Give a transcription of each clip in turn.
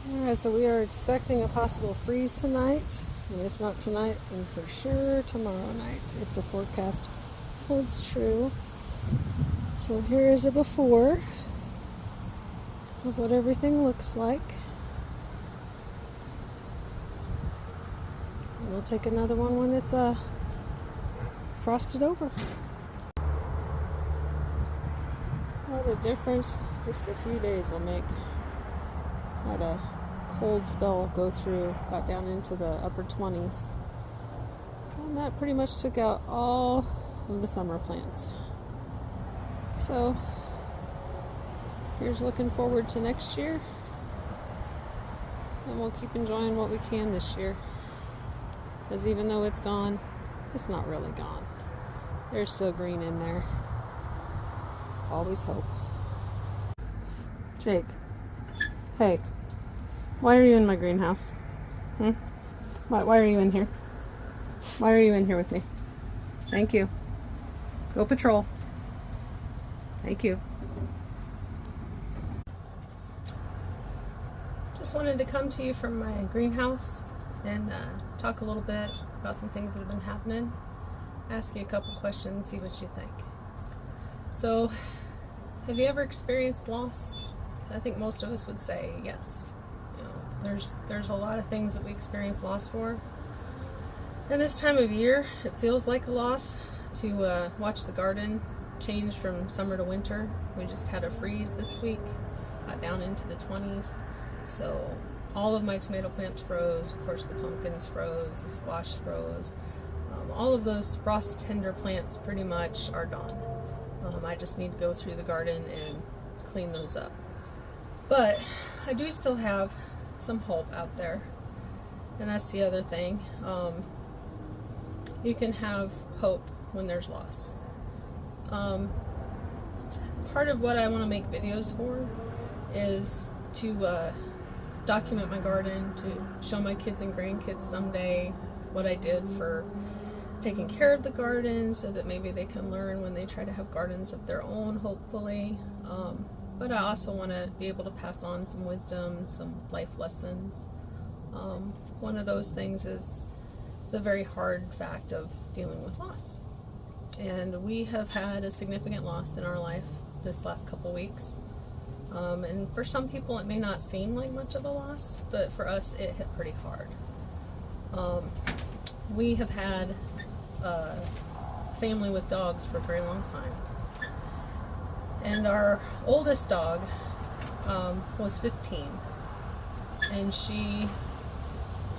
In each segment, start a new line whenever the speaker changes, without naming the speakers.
Alright, so we are expecting a possible freeze tonight, and if not tonight, then for sure tomorrow night, if the forecast holds true. So here is a before of what everything looks like. And we'll take another one when it's frosted over. What a difference just a few days will make. Had a cold spell go through, got down into the upper 20s. And that pretty much took out all of the summer plants. So, here's looking forward to next year. And we'll keep enjoying what we can this year. Because even though it's gone, it's not really gone. There's still green in there. Always hope. Jake. Hey. Why are you in my greenhouse? Why are you in here? Why are you in here with me? Thank you. Go patrol. Thank you. Just wanted to come to you from my greenhouse and talk a little bit about some things that have been happening. Ask you a couple questions, see what you think. So, have you ever experienced loss? So I think most of us would say yes. There's a lot of things that we experience loss for. And this time of year, it feels like a loss to watch the garden change from summer to winter. We just had a freeze this week, got down into the 20s. So all of my tomato plants froze. Of course, the pumpkins froze, the squash froze. All of those frost tender plants pretty much are done. I just need to go through the garden and clean those up. But I do still have some hope out there, and that's the other thing. You can have hope when there's loss. Part of what I want to make videos for is to document my garden, to show my kids and grandkids someday what I did for taking care of the garden, so that maybe they can learn when they try to have gardens of their own, hopefully. But I also want to be able to pass on some wisdom, some life lessons. One of those things is the very hard fact of dealing with loss. And we have had a significant loss in our life this last couple weeks. And for some people it may not seem like much of a loss, but for us it hit pretty hard. We have had a family with dogs for a very long time. And our oldest dog was 15, and she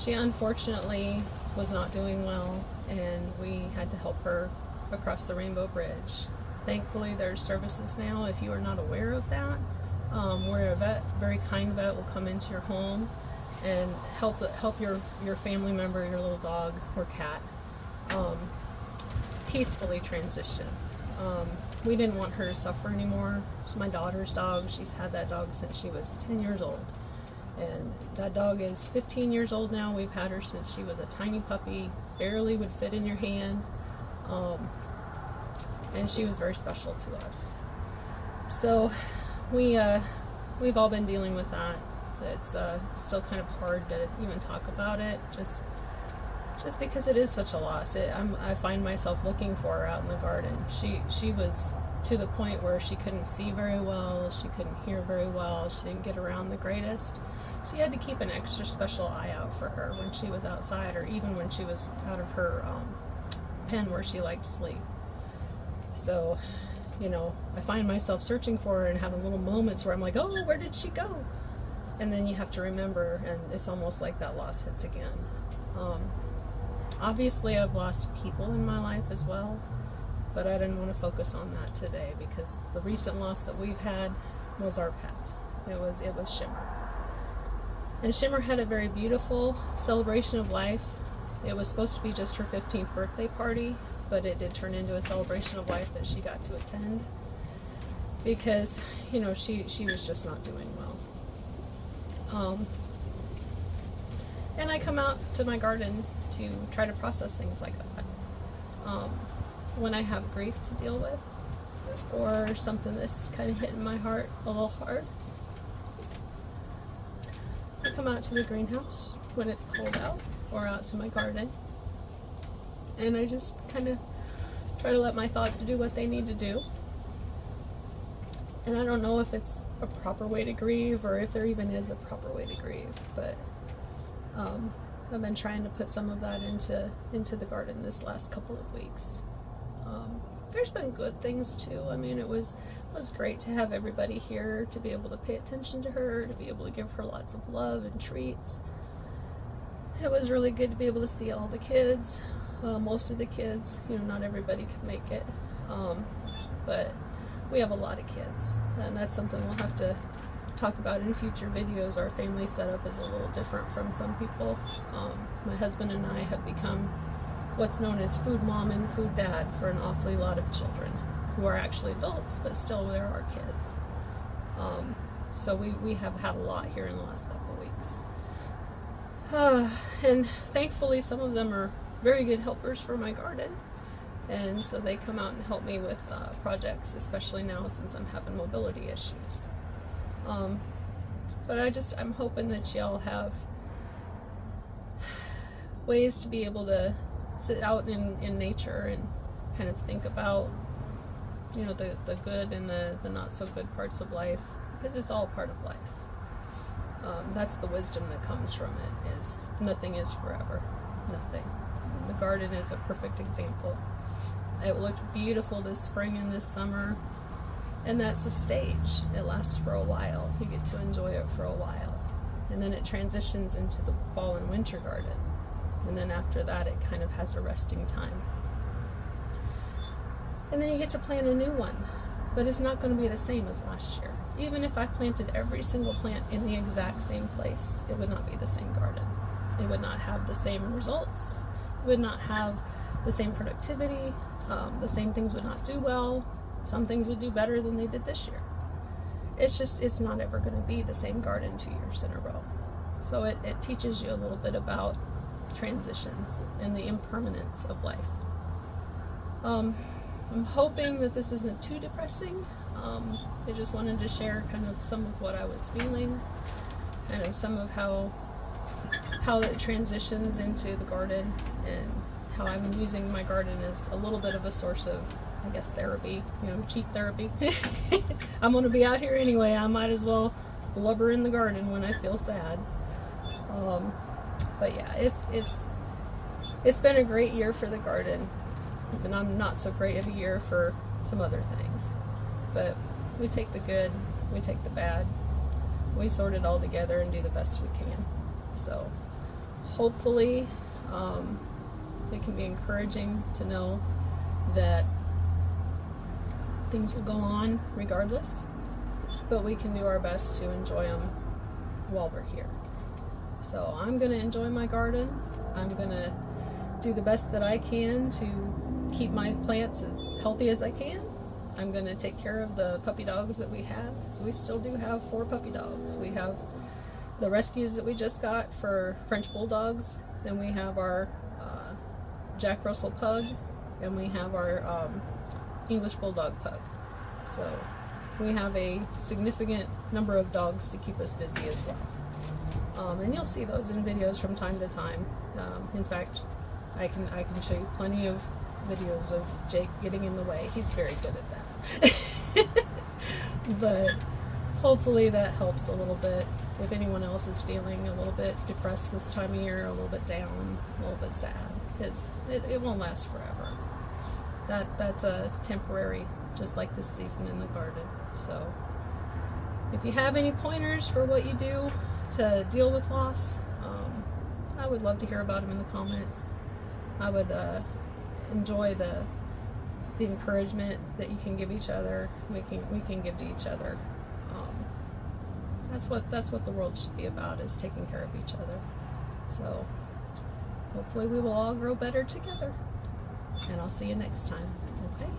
unfortunately was not doing well, and we had to help her across the Rainbow Bridge. Thankfully, there's services now. If you are not aware of that, where a vet, very kind vet, will come into your home and help your family member, your little dog or cat, peacefully transition. We didn't want her to suffer anymore. It's my daughter's dog. She's had that dog since she was 10 years old. And that dog is 15 years old now. We've had her since she was a tiny puppy, barely would fit in your hand. And she was very special to us. So we've all been dealing with that. It's still kind of hard to even talk about it, just because it is such a loss. I find myself looking for her out in the garden. She was to the point where she couldn't see very well, she couldn't hear very well, she didn't get around the greatest. So you had to keep an extra special eye out for her when she was outside, or even when she was out of her pen where she liked to sleep. So, I find myself searching for her and having little moments where I'm like, oh, where did she go? And then you have to remember, and it's almost like that loss hits again. Obviously, I've lost people in my life as well, but I didn't want to focus on that today because the recent loss that we've had was our pet. It was Shimmer. And Shimmer had a very beautiful celebration of life. It was supposed to be just her 15th birthday party, but it did turn into a celebration of life that she got to attend because, she was just not doing well. And I come out to my garden to try to process things like that. When I have grief to deal with, or something that's kind of hitting my heart a little hard, come out to the greenhouse when it's cold out, or out to my garden, and I just kind of try to let my thoughts do what they need to do. And I don't know if it's a proper way to grieve, or if there even is a proper way to grieve, but I've been trying to put some of that into the garden this last couple of weeks. There's been good things too. I mean, it was great to have everybody here, to be able to pay attention to her, to be able to give her lots of love and treats. It was really good to be able to see all the kids, most of the kids. You know, not everybody could make it, but we have a lot of kids, and that's something we'll have to talk about in future videos. Our family setup is a little different from some people. My husband and I have become what's known as food mom and food dad for an awfully lot of children who are actually adults, but still there are kids. So we have had a lot here in the last couple of weeks. And thankfully some of them are very good helpers for my garden, and so they come out and help me with projects, especially now since I'm having mobility issues. But I'm hoping that y'all have ways to be able to sit out in nature and kind of think about, you know, the good and the not so good parts of life, because it's all part of life. That's the wisdom that comes from it, is nothing is forever. Nothing. The garden is a perfect example. It looked beautiful this spring and this summer, and that's a stage. It lasts for a while. You get to enjoy it for a while, and then it transitions into the fall and winter garden, and then after that it kind of has a resting time, and then you get to plant a new one, but it's not going to be the same as last year. Even if I planted every single plant in the exact same place, it would not be the same garden. It would not have the same results. It would not have the same productivity. The same things would not do well. Some things would do better than they did this year. It's not ever going to be the same garden 2 years in a row. So it teaches you a little bit about transitions and the impermanence of life. I'm hoping that this isn't too depressing. I just wanted to share kind of some of what I was feeling, kind of some of how it transitions into the garden, and how I'm using my garden as a little bit of a source of, I guess, therapy, you know, cheap therapy. I'm going to be out here anyway. I might as well blubber in the garden when I feel sad. But yeah, it's been a great year for the garden, and I'm not so great of a year for some other things. But we take the good, we take the bad, we sort it all together and do the best we can. So hopefully it can be encouraging to know that things will go on regardless, but we can do our best to enjoy them while we're here. So I'm going to enjoy my garden. I'm going to do the best that I can to keep my plants as healthy as I can. I'm going to take care of the puppy dogs that we have. So we still do have 4 puppy dogs. We have the rescues that we just got for French Bulldogs. Then we have our Jack Russell Pug, and we have our English Bulldog Pug. So we have a significant number of dogs to keep us busy as well. And you'll see those in videos from time to time. In fact, I can show you plenty of videos of Jake getting in the way. He's very good at that. But hopefully that helps a little bit. If anyone else is feeling a little bit depressed this time of year, a little bit down, a little bit sad, because it won't last forever. That's a temporary, just like this season in the garden. So if you have any pointers for what you do to deal with loss, I would love to hear about them in the comments. I would enjoy the encouragement that you can give each other. We can give to each other. That's what the world should be about, is taking care of each other. So hopefully we will all grow better together, and I'll see you next time. Okay.